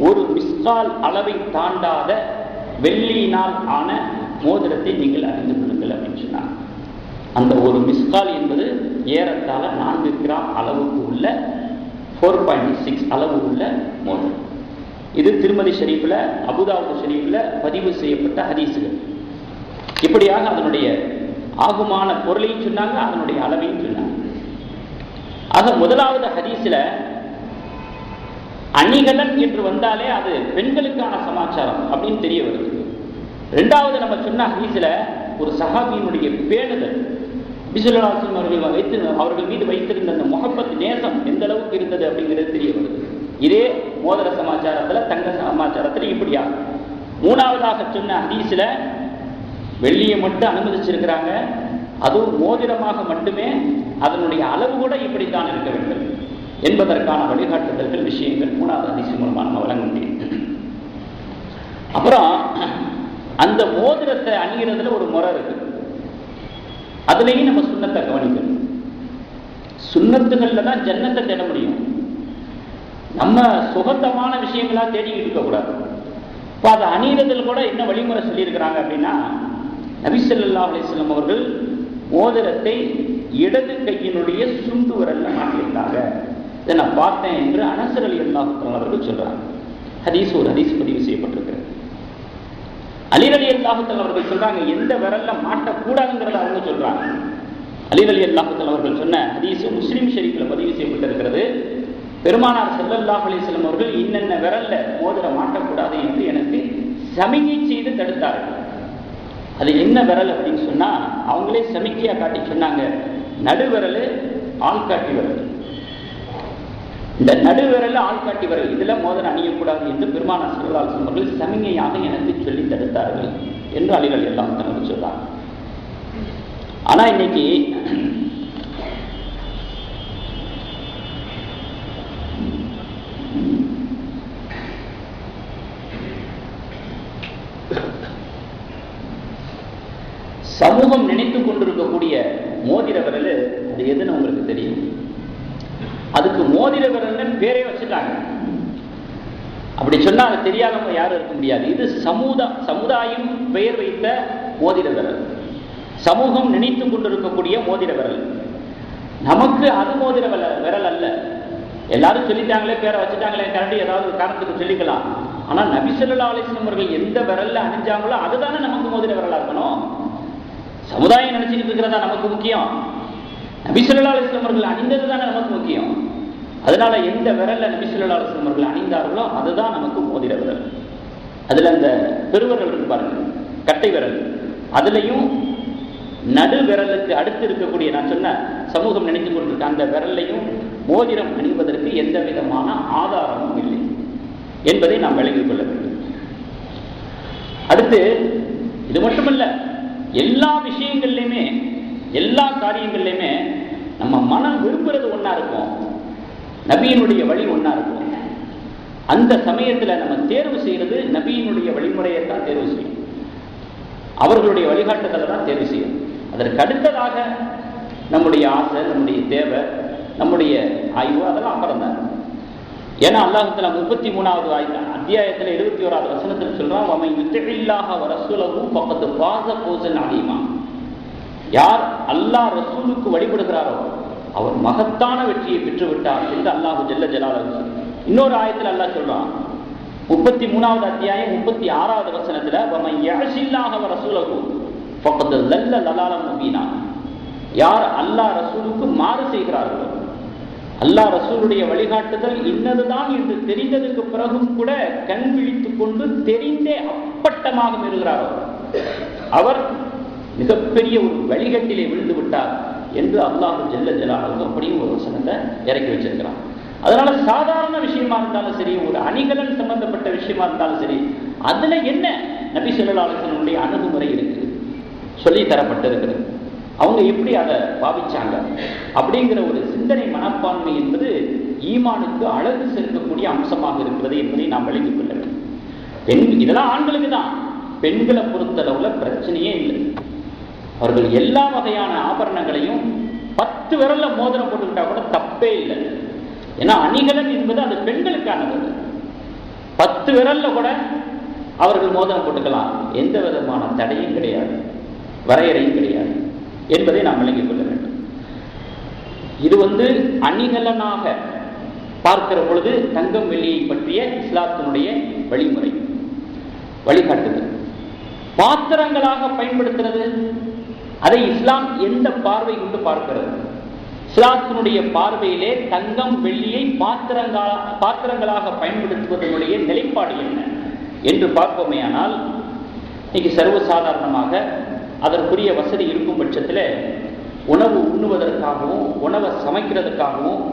ஒரு மிஸ்கால் அளவை தாண்டாத வெள்ளியினால் ஆன மோதிரத்தை நீங்கள் அறிந்து கொள்ளுங்கள் அப்படின்னு சொன்னாங்க. அந்த ஒரு மிஸ்கால் என்பது ஏறத்தாழ 4 கிராம் அளவுக்கு உள்ள 4.6 அளவு உள்ள மோதிரம். இது திருமதி ஷரீஃபில், அபுதாவுத் ஷரீஃபில் பதிவு செய்யப்பட்ட ஹதீஸுகள். இப்படியாக அதனுடைய ஆகுமான பொருளையும் சொன்னாங்க, அதனுடைய அளவையும் சொன்னாங்க. ஆக முதலாவது ஹதீஸில் அணிகலன் என்று வந்தாலே அது பெண்களுக்கான சமாச்சாரம் அப்படின்னு தெரிய வருது. ரெண்டாவது நம்ம சொன்ன ஹதீஸில் ஒரு சஹாபியினுடைய பேணுதல், பிஸுல்லாஹு அவர்கள் மீது வைத்திருந்த அந்த முஹப்பத், நேசம் எந்த அளவுக்கு இருந்தது அப்படிங்கிறது தெரிய வருது. இதே மோதிர சமாச்சாரத்தில், தங்க சமாச்சாரத்தில் இப்படியா. மூணாவதாக சொன்ன ஹதீஸில் வெள்ளியை மட்டும் அனுமதிச்சிருக்கிறாங்க, அதுவும் மோதிரமாக மட்டுமே, அதனுடைய அளவு கூட இப்படித்தான் இருக்க வேண்டும் என்பதற்கான வழிகாட்டுதல்கள், விஷயங்கள் மூணாவது ஹதீஸ் மூலமாக நம்ம வழங்க முடியும். அப்புறம் அந்த மோதிரத்தை அணிகிறதுல ஒரு முறை இருக்கு. அதுலேயும் நம்ம சுண்ணத்தை கவனிக்கணும். சுண்ணத்துகளில் தான் ஜன்னத்தை தேட முடியும். நம்ம சுகந்தமான விஷயங்களா தேடிக்கிட்டு இருக்கக்கூடாது. இப்போ அதை அணிகிறதுல கூட என்ன வழிமுறை சொல்லியிருக்கிறாங்க அப்படின்னா, நபி ஸல்லல்லாஹு அலைஹி வஸல்லம் அவர்கள் மோதிரத்தை இடது கையினுடைய சுண்டு விரல்ல மாட்டியிருந்தாங்க. இதை நான் பார்த்தேன் என்று அனஸ் ரலியல்லாஹு அன்ஹு அவர்கள் சொல்றாங்க. ஒரு ஹதீஸ் பதிவு செய்யப்பட்டிருக்கிறது. அலி ரலியல்லாஹு அன்ஹு அவர்கள் சொல்றாங்க, எந்த விரல்ல மாட்டக்கூடாதுங்கிறத அவங்க சொல்றாங்க. அலி ரலியல்லாஹு அன்ஹு அவர்கள் சொன்ன ஹதீஸ் முஸ்லிம் ஷரீஃபில் பதிவு செய்யப்பட்டிருக்கிறது. பெருமானார் ஸல்லல்லாஹு அலைஹி வஸல்லம் அவர்கள் இன்னென்ன விரல்ல மோதிரம் மாட்டக்கூடாது என்று எனக்கு சமிகை செய்து தடுத்தார்கள். அது என்ன விரல் அப்படின்னு சொன்னா, அவங்களே சமிக்கையா காட்டி சொன்னாங்க, நடுவிரல், ஆள்காட்டி விரல். இந்த நடுவிரல், ஆள்காட்டி விரல், இதுல மோதிரம் அணியக்கூடாது என்று பெருமானார் ஸல்லல்லாஹு அலைஹி வஸல்லம் அவர்கள் சமிகையாக எனக்கு சொல்லி தடுத்தார்கள் என்று அலி ரலியல்லாஹு அன்ஹு சொல்றாங்க. ஆனா இன்னைக்கு சமூகம் நினைத்துக் கொண்டிருக்கக்கூடிய மோதிர விரல் அது எதுன்னு உங்களுக்கு தெரியும். அதுக்கு மோதிர விரல்னு பேரே வச்சுட்டாங்க. அப்படி சொன்னா அது தெரியாதவங்க யாரும் இருக்க முடியாது. இது சமுதாயம் பெயர் வைத்த மோதிர விரல், சமூகம் நினைத்துக் கொண்டிருக்கக்கூடிய மோதிர விரல். நமக்கு அது மோதிர விரல் அல்ல. எல்லாரும் சொல்லிட்டாங்களே, பேரை வச்சுட்டாங்களே, கரண்டி ஏதாவது ஒரு காரணத்துக்கு சொல்லிக்கலாம். ஆனா நபி ஸல்லல்லாஹு அலைஹி வஸல்லம் அவர்கள் எந்த விரல்ல அணிஞ்சாங்களோ அதுதானே நமக்கு மோதிர விரலா இருக்கணும். சமுதாயம் நினைச்சுக்கிட்டு இருக்கிறதா நமக்கு முக்கியம்? நபி ஸல்லல்லாஹு அலைஹி வஸல்லம் அவர்கள் அணிந்தது தானே நமக்கு முக்கியம். அதனால எந்த விரல்ல நபி ஸல்லல்லாஹு அலைஹி வஸல்லம் அவர்கள் அணிந்தார்களோ அதுதான் நமக்கு மோதிர விரல். அதுல அந்த பெருவிரல் இருக்கு பாருங்க, கட்டை விரல், அதுலயும் நடு விரலுக்கு அடுத்து இருக்கக்கூடிய, நான் சொன்ன சமூகம் நினைத்து கொண்டிருக்க அந்த விரல்லையும் மோதிரம் அணிவதற்கு எந்த விதமான ஆதாரமும் இல்லை என்பதை நாம் விளங்கிக் கொள்ள வேண்டும். அடுத்து இது மட்டுமல்ல, எல்லா விஷயங்கள்லையுமே, எல்லா காரியங்கள்லையுமே நம்ம மனம் விரும்புறது ஒன்னா இருக்கும், நபியினுடைய வழி ஒன்னா இருக்கும். அந்த சமயத்தில் நம்ம தேர்வு செய்யறது நபியினுடைய வழிமுறையை தான் தேர்வு செய்யும், அவர்களுடைய வழிகாட்டுதலை தான் தேர்வு செய்யும். அதற்கு அடுத்ததாக நம்முடைய ஆசை, நம்முடைய தேவை, நம்முடைய ஆய்வு, அதெல்லாம் அப்புறம் தான். ஏன்னா அல்லாஹ் தஆலா 33வது அத்தியாயத்தில் 21வது வசனத்தில் சொல்றான், வமன் யுத்திஇல்லாஹ வ ரசூலஹு ஃபக்கத் ஃபாஸ ஃபௌஸன் அலீமா. யார் அல்லாஹ் ரசூலுக்கு வழிபடுகிறாரோ அவர் மகத்தான வெற்றியை பெற்று விட்டார் என்று அல்லாஹ் ஜல்ல ஜலாலுஹு. இன்னொரு ஆயத்தில் அல்லாஹ் சொல்றான், 33வது அத்தியாயம் 36வது வசனத்துல, வமன் யஅஸில்லாஹ வ ரசூலஹு ஃபக்கத் ஸல்ல ஸலாலம் முபீனா. யார் அல்லாஹ் ரசூலுக்கு மாறு செய்கிறார்களோ, அல்லாஹ் ரசூலுடைய வழிகாட்டுதல் இன்னதுதான் என்று தெரிந்ததுக்கு பிறகும் கூட கண் விழித்துக் கொண்டு தெரிந்தே அப்பட்டமாக மீறுகிறாரோ அவர் மிகப்பெரிய ஒரு வழிகட்டிலே விழுந்து விட்டார் என்று அல்லாஹ் ஜல்ல ஜலாலுஹு அப்படியும் ஒரு வசனத்தை இறக்கி வச்சிருக்கிறான். அதனால சாதாரண விஷயமா இருந்தாலும் சரி, ஒரு அணிகலன் சம்பந்தப்பட்ட விஷயமா இருந்தாலும் சரி, அதுல என்ன நபி ஸல்லல்லாஹு அலைஹி வஸல்லம் அணுகுமுறை இருக்கு, சொல்லி தரப்பட்டிருக்கிறது, அவங்க எப்படி அதை பாவிச்சாங்க அப்படிங்கிற ஒரு சிந்தனை மனப்பான்மை என்பது ஈமானுக்கு அழகு சேர்க்கக்கூடிய அம்சமாக இருக்கிறது என்பதை நாம் விளங்கிக் கொள்ள வேண்டும். இதெல்லாம் ஆண்களுக்கு தான், பெண்களை பொறுத்தளவுல பிரச்சனையே இல்லை. அவர்கள் எல்லா வகையான ஆபரணங்களையும் 10 விரல்ல மோதிரம் போட்டுக்கிட்டா கூட தப்பே இல்லை. ஏன்னா அணிகலன் என்பது அது பெண்களுக்கானது. 10 விரல்ல கூட அவர்கள் மோதிரம் போட்டுக்கலாம், எந்த விதமான தடையும் கிடையாது, வரையறையும் கிடையாது என்பதை நாம் விளங்கிக் கொள்ள வேண்டும். இது அணிகலனாக பார்க்கிற பொழுது தங்கம் வெள்ளியை பற்றிய இஸ்லாத்தினுடைய வழிமுறை வழிகாட்டுதல். பாத்திரங்களாக பயன்படுத்துறது, அதை இஸ்லாம் எந்த பார்வை கொண்டு பார்க்கிறது? இஸ்லாத்தினுடைய பார்வையிலே தங்கம் வெள்ளியை பாத்திரங்களாக பயன்படுத்துவதனுடைய நிலைப்பாடு என்ன என்று பார்ப்போமேயானால், இன்னைக்கு சர்வசாதாரணமாக அதற்குரிய வசதி இருக்கும் பட்சத்தில் உணவு உண்ணுவதற்காகவும் உணவை சமைக்கிறதுக்காகவும்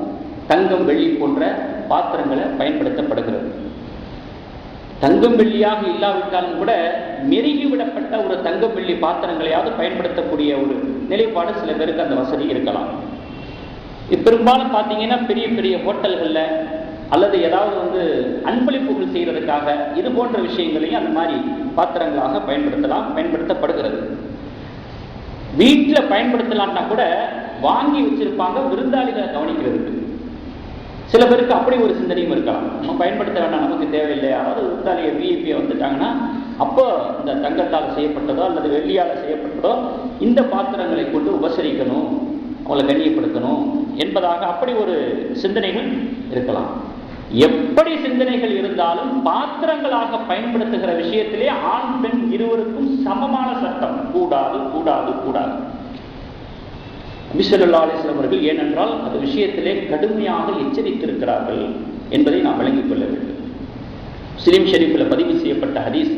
தங்கம் வெள்ளி போன்ற பாத்திரங்களை பயன்படுத்தப்படுகிறது. தங்கம் வெள்ளியாக இல்லாவிட்டாலும் கூட மெருகிவிடப்பட்ட ஒரு தங்கம் வெள்ளி பாத்திரங்களையாவது பயன்படுத்தக்கூடிய ஒரு நிலைப்பாடு சில பேருக்கு அந்த வசதி இருக்கலாம். பெரும்பாலும் பார்த்தீங்கன்னா பெரிய பெரிய ஹோட்டல்களில் அல்லது ஏதாவது அன்பளிப்புகள் செய்வதற்காக இது போன்ற விஷயங்களையும் அந்த மாதிரி பாத்திரங்களாக பயன்படுத்தப்படுகிறது. வீட்டில் பயன்படுத்தலாம்னா கூட வாங்கி வச்சிருப்பாங்க விருந்தாளிகளை கவனிக்கிறதுக்கு. சில பேருக்கு அப்படி ஒரு சிந்தனையும் இருக்கலாம், நம்ம பயன்படுத்த வேண்டாம், நமக்கு தேவையில்லை. அதாவது விருந்தாளிய விஐபியை வந்துட்டாங்கன்னா அப்போ இந்த தங்கத்தால் செய்யப்பட்டதோ அல்லது வெள்ளியால் செய்யப்பட்டதோ இந்த பாத்திரங்களை கொண்டு உபசரிக்கணும், அவங்களை கண்ணியப்படுத்தணும் என்பதாக அப்படி ஒரு சிந்தனைகள் இருக்கலாம். எப்படி சிந்தனைகள் இருந்தாலும் பாத்திரங்களாக பயன்படுத்துகிற விஷயத்திலே ஆண் பெண் இருவருக்கும் சமமான சட்டம். கூடாது கூடாது கூடாது. நபி ஸல்லல்லாஹு அலைஹி வஸல்லம் அவர்கள் ஏனென்றால் அந்த விஷயத்திலே கடுமையாக எச்சரித்திருக்கிறார்கள் என்பதை நாம் விளங்கிக் கொள்ள வேண்டும். முஸ்லிம் ஷரீஃபில் பதிவு செய்யப்பட்ட ஹதீஸ்,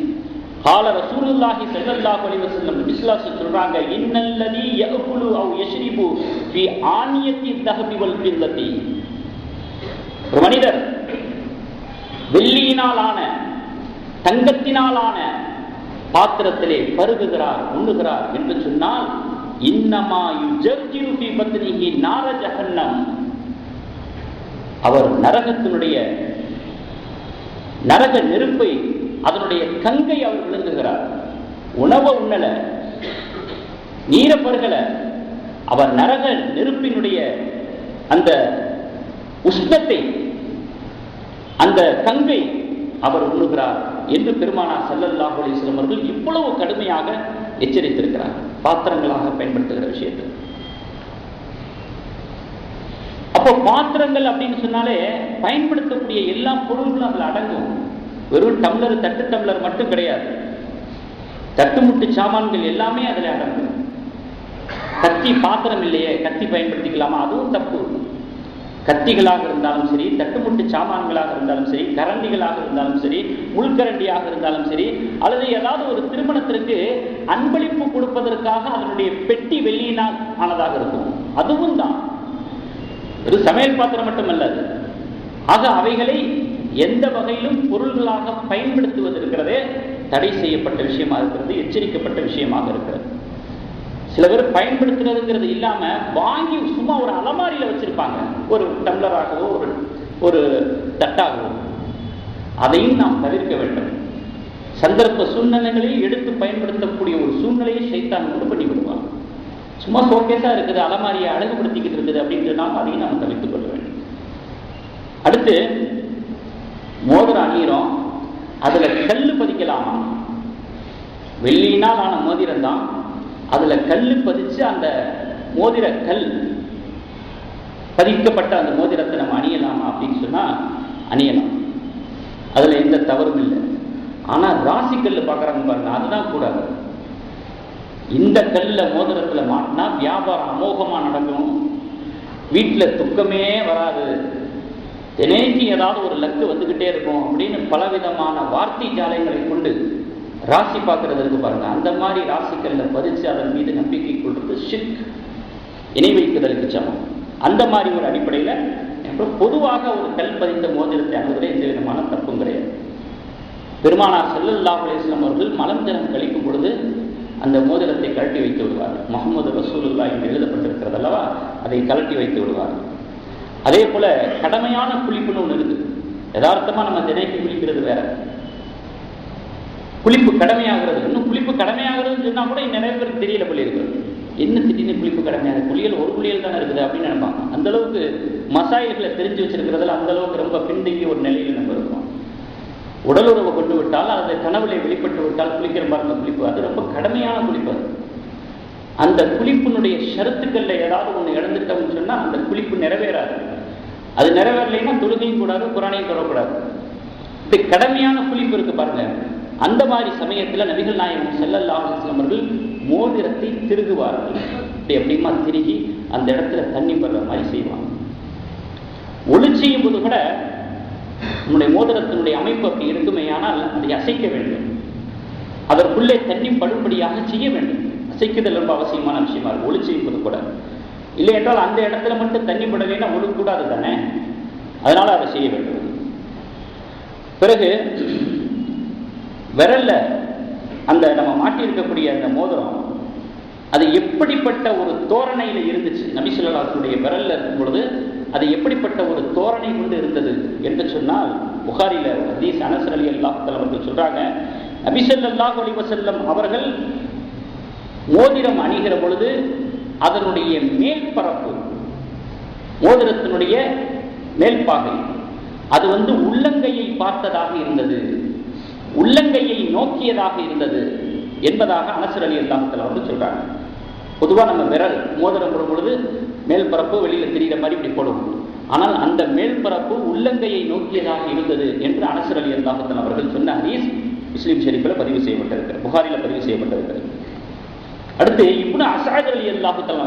قال رسول الله صلى الله عليه وسلم, நபி ஸல்லல்லாஹு அலைஹி வஸல்லம் சொல்றாங்க, இன்னல்லதி يأكل أو يشرب في آنية الذهب والفضة. ஒரு மனிதர் வெள்ளியினாலான தங்கத்தினாலான பாத்திரத்திலே பருகுகிறார், உண்ணுகிறார் என்று சொன்னால், இன்னமா யுஜர்ஜிரு ஃபீ பத்னிஹி நார ஜஹன்னம், அவர் நரக நெருப்பை, அதனுடைய கங்கை அவர் விழுங்குகிறார். உணவை உண்ணல, நீரை பருகல, அவர் நரக நெருப்பினுடைய அந்த உஷ்ணத்தை, அந்த கங்கை அவர் உண்ணுகிறார் என்று பெருமானார் ஸல்லல்லாஹு அலைஹி வஸல்லம் அவர்கள் இவ்வளவு கடுமையாக எச்சரித்திருக்கிறார் பாத்திரங்களாக பயன்படுத்துகிற விஷயத்தில். அப்போ பாத்திரங்கள் அப்படின்னு சொன்னாலே பயன்படுத்தக்கூடிய எல்லா பொருள்களும் அதில் அடங்கும். வெறும் டம்ளர், தட்டு டம்ளர் மட்டும் கிடையாது, தட்டுமுட்டு சாமான்கள் எல்லாமே அதில் அடங்கும். கத்தி பாத்திரம் இல்லையே, கத்தி பயன்படுத்திக்கலாமா? அதுவும் தப்பு. கத்திகளாக இருந்தாலும் சரி, தட்டுமுட்டு சாமான்களாக இருந்தாலும் சரி, கரண்டிகளாக இருந்தாலும் சரி, முள்கரண்டியாக இருந்தாலும் சரி, அல்லது ஏதாவது ஒரு திருமணத்திற்கு அன்பளிப்பு கொடுப்பதற்காக அதனுடைய பெட்டி வெள்ளியினால் ஆனதாக இருக்கும், அதுவும் தான். ஒரு சமையல் பாத்திரம் மட்டுமல்ல. ஆக அவைகளை எந்த வகையிலும் பொருள்களாக பயன்படுத்துவது இருக்கிறதே தடை செய்யப்பட்ட விஷயமாக இருக்கிறது, எச்சரிக்கப்பட்ட விஷயமாக இருக்கிறது. சில பேர் பயன்படுத்துறதுங்கிறது இல்லாம வாங்கி சும்மா ஒரு அலமாரியில வச்சிருப்பாங்க, ஒரு டம்ளராகவோ ஒரு தட்டாகவோ. அதையும் நாம் தவிர்க்க வேண்டும். சந்தர்ப்ப சூழ்நிலைகளில் எடுத்து பயன்படுத்தக்கூடிய ஒரு சூழ்நிலையை ஷைத்தான் உண்டு பண்ணி விடுவாங்க. சும்மா சோகேஸா இருக்குது, அலமாரியை அழகுபடுத்திக்கிட்டு இருக்குது அப்படின்ட்டு நாம் அதையும் நாம் தவிர்த்துக் கொள்ள வேண்டும். அடுத்து மோதிரம் அணியிறோம், அதுல கல்லு பதிக்கலாமா? வெள்ளியினால் ஆன மோதிரம் தான், அதுல கல்லு பதிச்சு அந்த மோதிர கல் பதிக்கப்பட்ட அந்த மோதிரத்தை நம்ம அணியலாமா அப்படின்னு சொன்னா அணியலாம், அதுல எந்த தவறும் இல்லை. ஆனா ராசி கல்லு பார்க்கறாங்க பாருங்க, அதுதான் கூடாது. இந்த கல்ல மோதிரத்துல மாட்டினா வியாபாரம் அமோகமா நடக்கும், வீட்டுல துக்கமே வராது, தினைக்கு ஏதாவது ஒரு லக்கு வந்துகிட்டே இருக்கும் அப்படின்னு பலவிதமான வார்த்தை ஜாலங்களை கொண்டு ராசி பார்க்கறதுக்கு பாருங்க. அந்த மாதிரி ராசிக்கல்ல பதிச்சு அதன் மீது நம்பிக்கை கொள்றது ஷிர்க், இணை வைப்பதற்கு சமம். அந்த மாதிரி ஒரு அடிப்படையில் பொதுவாக ஒரு கல் பதித்த மோதிரத்தை அணுவதில் எந்த விதமான தப்பும் கிடையாது. பெருமானார் ஸல்லல்லாஹு அலைஹி வஸல்லம் அவர்கள் மலம் ஜலம் கழிக்கும் பொழுது அந்த மோதிரத்தை கழட்டி வைத்து விடுவார். முஹம்மது ரசூலுல்லாஹ் என்று எழுதப்பட்டிருக்கிறது அல்லவா, அதை கழட்டி வைத்து விடுவார். அதே போல கடமையான குளிப்புன்னு ஒன்று இருக்குது. யதார்த்தமா நம்ம தினைக்கு குளிக்கிறது வேற, குளிப்பு கடமையாகிறது. இன்னும் குளிப்பு கடமையாகிறதுன்னு சொன்னா கூட நிறைய பேருக்கு தெரியல போல இருக்குது. என்ன திடீர்னு குளிப்பு கடமையாக, குளியல் ஒரு குளியல் தானே இருக்குது அப்படின்னு நினைப்பாங்க. அந்த அளவுக்கு மசாயில்களை தெரிஞ்சு வச்சிருக்கிறதுல அந்த அளவுக்கு ரொம்ப பின்தங்கி ஒரு நிலையில் நம்ம இருக்கோம். உடல் உறவை கொண்டு விட்டால், அதை கனவுல வெளிப்பட்டு விட்டால் குளிக்கிற பாருங்க குளிப்பு, அது ரொம்ப கடமையான குளிப்பு. அந்த குளிப்பினுடைய ஷரத்துக்கள்ல ஏதாவது ஒன்று இழந்துட்டோம்னு சொன்னா அந்த குளிப்பு நிறைவேறாது. அது நிறைவேறலைன்னா தொழுகையும் கூடாது, குரானையும் தொடரக்கூடாது. இது கடமையான குளிப்பு இருக்கு பாருங்க. அந்த மாதிரி சமயத்தில் நபிகள் நாயகம் ஸல்லல்லாஹு அலைஹி வஸல்லம் அவர்கள் மோதிரத்தை திருகுவார்கள். எப்படிமா திருகி அந்த இடத்துல தண்ணி படுற மாதிரி செய்வாங்க. ஒளி செய்யும் போது கூட நம்முடைய மோதிரத்தினுடைய அமைப்பு அப்படி இருக்குமே, ஆனால் அதை அசைக்க வேண்டும், அதற்குள்ளே தண்ணி படும்படியாக செய்ய வேண்டும். அசைக்குதல் ரொம்ப அவசியமான விஷயமா இருக்கு ஒளி செய்யும் போது கூட. இல்லை என்றால் அந்த இடத்துல மட்டும் தண்ணி படலைன்னா ஒழுக்கூடாது தானே, அதனால அதை செய்ய வேண்டும். பிறகு விரல்ல அந்த நம்ம மாட்டி இருக்கக்கூடிய அந்த மோதிரம் அது எப்படிப்பட்ட ஒரு தோரணையில இருந்துச்சு, நபி ஸல்லல்லாஹு அலைஹி வஸல்லம் விரல்ல இருக்கும் பொழுது அது எப்படிப்பட்ட ஒரு தோரணை கொண்டு இருந்தது என்று சொன்னால், புகாரில ஹதீஸ் அனஸ் ரலியல்லாஹு தஆலா அவர்கள் சொல்றாங்க, நபி ஸல்லல்லாஹு அலைஹி வஸல்லம் அவர்கள் மோதிரம் அணிகிற பொழுது அதனுடைய மேல்பரப்பு, மோதிரத்தினுடைய மேல்பாகை அது உள்ளங்கையை பார்த்ததாக இருந்தது, உள்ளங்கையை நோக்கியதாக இருந்தது என்பதாக அனஸ் ரலியல்லாஹு தஆலா அவர்கள் சொல்றாங்க. பொதுவாக நம்ம விரல் மோதிரம் போடும் பொழுது மேல் பரப்பு வெளியில் தெரிகிற மாதிரி இப்படி போடுவோம். ஆனால் அந்த மேல் பரப்பு உள்ளங்கையை நோக்கியதாக இருந்தது என்று அனஸ் ரலியல்லாஹு தஆலா அவர்கள் சொன்ன ஹதீஸ் முஸ்லிம் ஷரீஃபில் பதிவு செய்யப்பட்டிருக்கிறது, புகாரில் பதிவு செய்யப்பட்டிருக்கிறது. அடுத்து இப்னு அஸ்அத் ரலியல்லாஹு தஆலா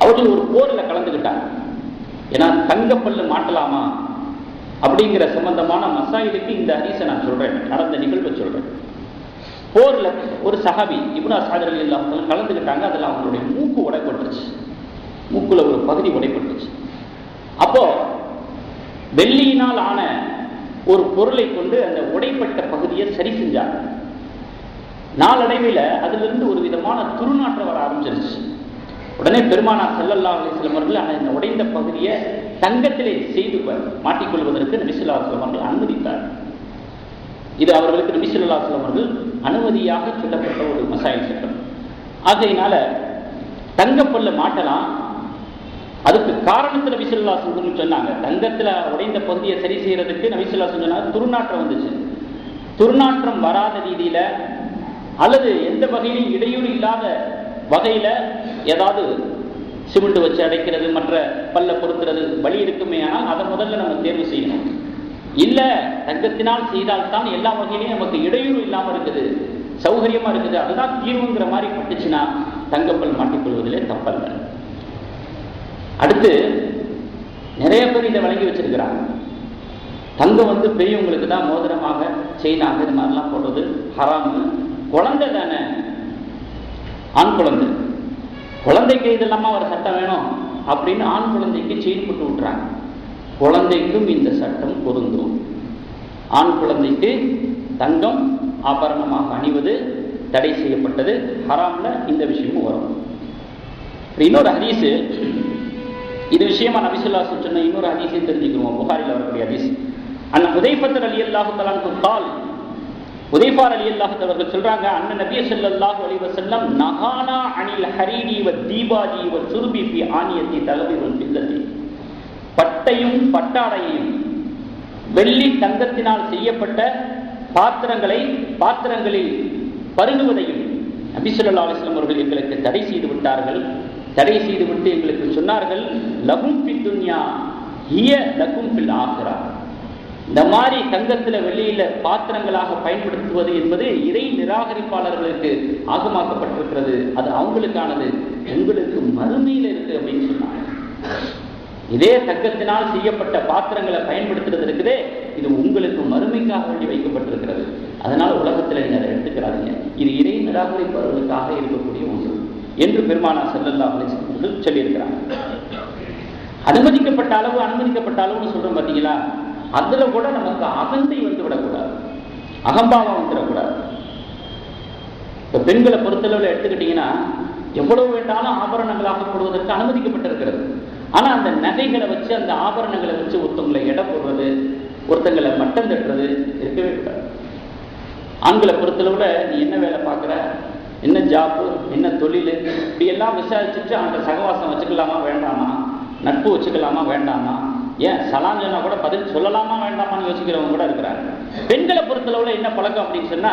அவர்கள் ஒரு போரில் கலந்துக்கிட்டாங்க. ஏன்னா தங்கப்பல்லு மாட்டலாமா அப்படிங்கிற சம்பந்தமான மசாயிலுக்கு இந்த ஹதீஸை நான் சொல்றேன், நடந்த நிகழ்வை சொல்றேன். போர்ல ஒரு சஹாபி இப்னு அஸ்அத் ரலியல்லாஹு தஆலா கலந்துக்கிட்டாங்க. அதில் அவங்களுடைய மூக்கு உடைப்பட்டுருச்சு, மூக்குல ஒரு பகுதி உடைப்பட்டுச்சு. அப்போ வெள்ளியினால் ஆன ஒரு பொருளை கொண்டு அந்த உடைப்பட்ட பகுதியை சரி செஞ்சாங்க. நாளடைவில் அதிலிருந்து ஒரு விதமான துர்நாற்றம் வர ஆரம்பிச்சிருச்சு. உடனே பெருமானார் ஸல்லல்லாஹு அலைஹி வஸல்லம் அவர்கள் அந்த உடைந்த பகுதியை தங்கத்திலே செய்து மாட்டிக்கொள்வதற்கு நபி ஸல்லல்லாஹு அலைஹி வஸல்லம் அவர்கள் அனுமதித்தார். இது அவர்களுக்கு நபி ஸல்லல்லாஹு அலைஹி வஸல்லம் அவர்கள் அனுமதியாக சொல்லப்பட்ட ஒரு மசாயில் சட்டம். ஆகையினால தங்கப்பல்ல மாட்டலாம். அதுக்கு காரணத்தில் நபி ஸல்லல்லாஹு அலைஹி வஸல்லம் சொன்னாங்க, தங்கத்துல உடைந்த பகுதியை சரி செய்யறதுக்கு நபி ஸல்லல்லாஹு அலைஹி வஸல்லம் சொன்னாங்க, துர்நாற்றம் வந்துச்சு. துர்நாற்றம் வராத ரீதியில அல்லது எந்த வகையிலும் இடையூறு இல்லாத வகையில ஏதாவது சிமெண்ட் வச்சு அடைக்கிறது, மற்ற பல்ல பொருத்துறது வழி இருக்குமே, ஆனால் அதை முதல்ல நம்ம தேர்வு செய்யணும். இல்ல தங்கத்தினால் செய்தால்தான் எல்லா வகையிலையும் நமக்கு இடையூறு இல்லாம இருக்குது, சௌகரியமா இருக்குது, அதுதான் தீர்வுங்கிற மாதிரி பட்டுச்சுன்னா தங்கப்பல் மாட்டிக்கொள்வதிலே தப்பல்ல. அடுத்து நிறைய பேர் இதை வழங்கி வச்சிருக்கிறாங்க. தங்கம் பெரியவங்களுக்கு தான் மோதிரமாக செயினாக இது மாதிரிலாம் போடுறது ஹராமு. குழந்தை தானே, ஆண் குழந்தை, குழந்தைக்கு இதெல்லாமா ஒரு சட்டம் வேணும் அப்படின்னு ஆண் குழந்தைக்கு செயின் போட்டு விட்டுறாங்க. குழந்தைக்கும் இந்த சட்டம் பொருந்தும். ஆண் குழந்தைக்கு தங்கம் ஆபரணமாக அணிவது தடை செய்யப்பட்டது, ஹராம்ல இந்த விஷயமும் வரும். இன்னொரு ஹதீஸ், இது விஷயமா நபி ஸல்லல்லாஹு அலைஹி வஸல்லம் சொன்ன இன்னொரு ஹதீஸை தெரிஞ்சுக்கிறோம். புகாரில் வரக்கூடிய ஹதீஸ். அன்ன ஹுதைஃபா ரலியல்லாஹு தஆலா அன்ஹு قال, ஹுதைஃபா ரலியல்லாஹு தஆலா அவர்கள் சொல்றாங்க, அன்ன நபி ஸல்லல்லாஹு அலைஹி வஸல்லம் நஹானா அனில் ஹரீரி வத்தீபாஜி வசுர்பி ஃபி ஆனியத்தி தலபி வல் பில்லதி. பட்டையும் பட்டாடையையும் வெள்ளி தங்கத்தினால் செய்யப்பட்ட பாத்திரங்களில் பருகுவதையும் நபி ஸல்லல்லாஹு அலைஹி வஸல்லம் அவர்கள் எங்களுக்கு தடை செய்து விட்டார்கள். தடை செய்துவிட்டு எங்களுக்கு சொன்னார்கள், லகும் ஃபித் துன்யா ஹிய லகும் ஃபில் ஆখিরা. இந்த மாதிரி தங்கத்துல வெள்ளியில பாத்திரங்களாக பயன்படுத்துவது என்பது இறை நிராகரிப்பாளர்களுக்கு ஆகமாக்கப்பட்டிருக்கிறது, அது அவங்களுக்கானது, உங்களுக்கு மறுமையில் இருக்கு அப்படின்னு சொன்னாங்க. இதே தங்கத்தினால் செய்யப்பட்ட பாத்திரங்களை பயன்படுத்துறது இருக்குதே, இது உங்களுக்கு மறுமைக்காக வேண்டி வைக்கப்பட்டிருக்கிறது, அதனால உலகத்தில் நீங்க அதை எடுத்துக்கிறாதீங்க, இது இறை நிராகரிப்பாளர்களுக்காக இருக்கக்கூடிய ஒன்று என்று பெருமானார் ஸல்லல்லாஹு அலைஹி வஸல்லம் சொல்லியிருக்கிறாங்க. அனுமதிக்கப்பட்ட அளவுன்னு சொல்றோம் பார்த்தீங்களா, அதுல கூட நமக்கு அகந்தை விடக்கூடாது, அகம்பாவம் வந்துடக்கூடாது. இப்ப பெண்களை பொறுத்தளவில் எடுத்துக்கிட்டீங்கன்னா எவ்வளவு வேண்டாலும் ஆபரணங்களாக போடுவதற்கு அனுமதிக்கப்பட்டிருக்கிறது. ஆனா அந்த நகைகளை வச்சு, அந்த ஆபரணங்களை வச்சு ஒருத்தவங்களை எடை போடுறது, ஒருத்தங்களை மட்டம் தட்டுறது இருக்கவே கூடாது. ஆண்களை பொறுத்தளவுல நீ என்ன வேலை பார்க்குற, என்ன ஜாப்பு, என்ன தொழில், இப்படி எல்லாம் விசாரிச்சுட்டு அந்த சகவாசம் வச்சுக்கலாமா வேண்டாமா, நட்பு வச்சுக்கலாமா வேண்டாமா, ஏன் சலாம் சொன்னா கூட பதில் சொல்லலாமா வேண்டாமான்னு யோசிக்கிறவங்க கூட இருக்கிறாங்க. பெண்களை பொறுத்தளவுல என்ன பழக்கம் அப்படின்னு சொன்னா,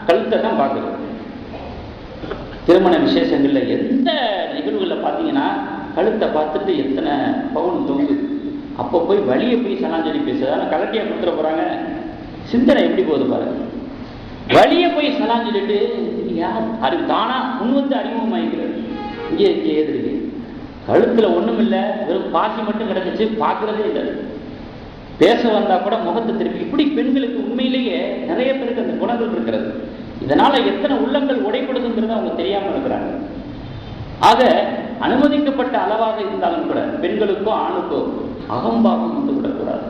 கழுத்தை தான் பார்க்குறது. திருமண விசேஷங்கள்ல எந்த நிகழ்வுகளில் பார்த்தீங்கன்னா கழுத்தை பார்த்துட்டு எத்தனை பவுன் தொங்கு, அப்போ போய் வழியை போய் சலாம் சொல்லி பேசுறது. ஆனால் கலட்டியா கொடுத்துட போறாங்க. சிந்தனை எப்படி போகுது பாருங்க. வழியை போய் சலாம் சொல்லிட்டு யார் அறிவு தானா முன் வந்து அறிமுகமாகிறது. இங்கே ஏது இருக்கு, கழுத்துல ஒண்ணும் இல்லை, வெறும் பாசி மட்டும் கிடந்துச்சு, பார்க்கறதே இல்லை. பேச வந்தா கூட முகத்தை திருப்பி. இப்படி பெண்களுக்கு உண்மையிலேயே நிறைய பேருக்கு அந்த குணங்கள் இருக்கிறது. இதனால எத்தனை உள்ளங்கள் உடைப்படுதுங்கிறத அவங்க தெரியாம இருக்கிறாங்க. ஆக அனுமதிக்கப்பட்ட அளவாக இருந்தாலும் கூட பெண்களுக்கோ ஆணுக்கோ அகம்பாவம் வந்து விடக்கூடாது,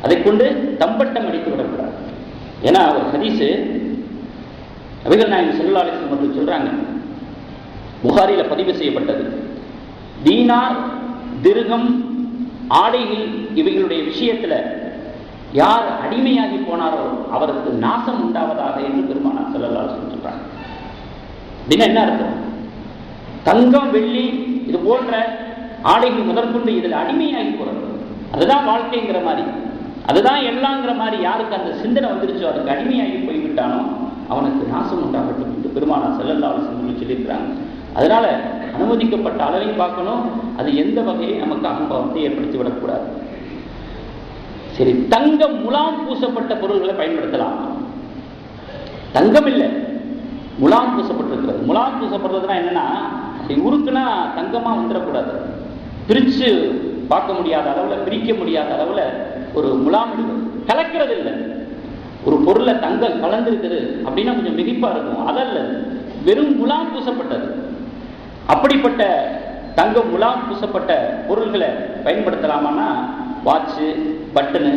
அதை கொண்டு தம்பட்டம் அடித்து விடக்கூடாது. ஏன்னா ஒரு ஹதீஸ் நபிகள் நாயகம் ஸல்லல்லாஹு அலைஹி வஸல்லம் சொல்றாங்க, புகாரில பதிவு செய்யப்பட்டது, தீனார் திர்ஹம் ஆடைகள் இவைகளுடைய விஷயத்துல யார் அடிமையாகி போனாரோ அவருக்கு நாசம் உண்டாவதாக என்று பெருமானார் ஸல்லல்லாஹு அலைஹி வஸல்லம் சொல்றாங்க. அப்படின்னா என்ன அர்த்தம்? தங்கம் வெள்ளி இது போன்ற ஆடைகள் முதற்கொண்டு இதில் அடிமையாகி போறது, அதுதான் வாழ்க்கைங்கிற மாதிரி, அதுதான் எல்லாங்கிற மாதிரி யாருக்கு அந்த சிந்தனை வந்துருச்சோ, அதுக்கு அடிமையாகி போய்விட்டானோ அவனுக்கு நாசம் உண்டாகட்டும் என்று பெருமானார் ஸல்லல்லாஹு அலைஹி வஸல்லம் சொல்லியிருக்கிறாங்க. அதனால அனுமதிக்கப்பட்ட அளவையும் பார்க்கணும், அது எந்த வகையிலும் நமக்கு அகம்பாவத்தை ஏற்படுத்தி விடக்கூடாது. சரி, தங்கம் முலாம் பூசப்பட்ட பொருள்களை பயன்படுத்தலாம். தங்கம் இல்லை, முலாம் பூசப்பட்டிருக்கிறது. முலாம் பூசப்படுறதுனா என்னன்னா, உருக்குனா தங்கமா வந்துடக்கூடாது, பிரிச்சு பார்க்க முடியாத அளவுல, பிரிக்க முடியாத அளவுல ஒரு முலாம் கலக்கிறது இல்லை. ஒரு பொருளை தங்கம் கலந்துருக்குது அப்படின்னா கொஞ்சம் மிதிப்பா இருக்கும், அதல்ல, வெறும் முலாம் பூசப்பட்டது. அப்படிப்பட்ட தங்கம் முலாம் பூசப்பட்ட பொருள்களை பயன்படுத்தலாமான்னா வாட்சு, பட்டனு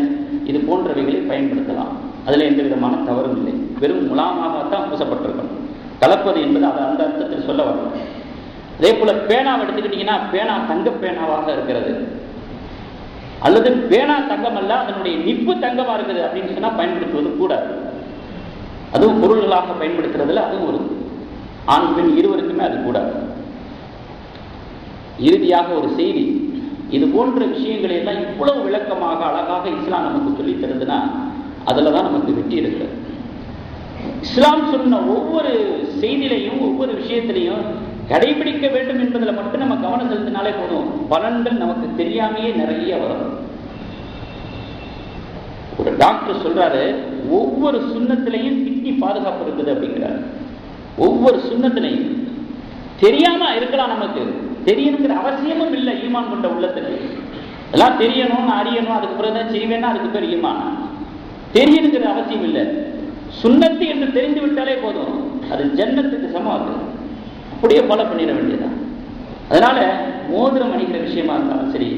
இது போன்றவைகளை பயன்படுத்தலாம். அதுல எந்த விதமான தவறும் இல்லை. வெறும் முலாமாகத்தான் பூசப்பட்டிருக்கணும். கலப்பது என்பது அதை அந்த அர்த்தத்தில் சொல்ல வரல. அதே போல பேனாவை எடுத்துக்கிட்டீங்கன்னா, பேனா தங்க பேனாவாக இருக்கிறது, அல்லது பேனா தங்கம் அல்ல அதனுடைய நிப்பு தங்கமா இருக்குது அப்படின்னு சொன்னா பயன்படுத்துவது கூடாது. அதுவும் பொருள்களாக பயன்படுத்துறதுல அதுவும் ஒரு ஆண் பெண் இருவருக்குமே அது கூடாது. இறுதியாக ஒரு செய்தி, இது போன்ற விஷயங்களை எல்லாம் இவ்வளவு விளக்கமாக அழகாக இஸ்லாம் நமக்கு சொல்லித் தருதுன்னா அதுலதான் நமக்கு வெற்றி இருக்கு. இஸ்லாம் சொன்ன ஒவ்வொரு செய்தியிலையும் ஒவ்வொரு விஷயத்திலையும் கடைபிடிக்க வேண்டும் என்பதில் மட்டும் நம்ம கவனம் செலுத்தினாலே போதும், பலன்கள் நமக்கு தெரியாமையே நிறைய வரும். ஒரு டாக்டர் சொல்றாரு, ஒவ்வொரு சுண்ணத்திலையும் கிட்னி பாதுகாப்பு இருக்குது அப்படிங்கிறார். ஒவ்வொரு சுண்ணத்திலையும் தெரியாம இருக்கலாம், நமக்கு தெரியணுங்கிற அவசியமும் இல்லை. ஈமான் கொண்ட உள்ளத்துல எல்லாம் தெரியணும், அறியணும், அதுக்கு பிறகுதான் செய்வேன்னா அதுக்கு பேர் ஈமான். தெரியணுங்கிற அவசியம் இல்லை. சுண்ணத்து என்று தெரிந்து விட்டாலே போதும், அது ஜன்னத்துக்கு சமம். அப்படியே ஃபாலோ பண்ணிட வேண்டியதான். அதனால மோதிரம் அணிகிற விஷயமா இருந்தாலும் சரி,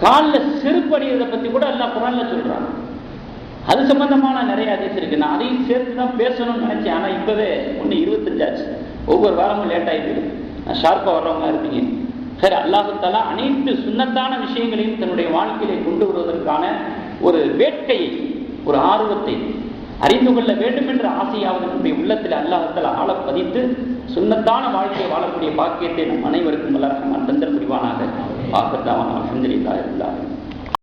காலில் செருப்பு அணிகிறத பத்தி கூட எல்லாம் குர்ஆன்ல சொல்றாங்க. அது சம்பந்தமான நிறைய ஹதீஸ் இருக்கு. நான் அதையும் சேர்த்து தான் பேசணும்னு நினைச்சேன், ஆனா இப்பவே 1:25 ஆச்சு. ஒவ்வொரு வாரமும் லேட் ஆகிடுது. நான் ஷார்ப்பா வர்றவங்க இருப்பீங்க. சரி, அல்லாஹ் தஆலா அனைத்து சுன்னத்தான விஷயங்களையும் தன்னுடைய வாழ்க்கையிலே கொண்டு வருவதற்கான ஒரு வேட்கையை, ஒரு ஆர்வத்தை, அறிந்து கொள்ள வேண்டும் என்ற ஆசையாவது நம்முடைய உள்ளத்தில் அல்லாஹ் தஆலா ஆழ பதித்து சுன்னத்தான வாழ்க்கையை வாழக்கூடிய பாக்கியத்தை நம் அனைவருக்கும் வல்லரஹ்மான் தந்தல் புரிவானாக. ஆகத்தாவான அல்ஹம்துலில்லாஹி.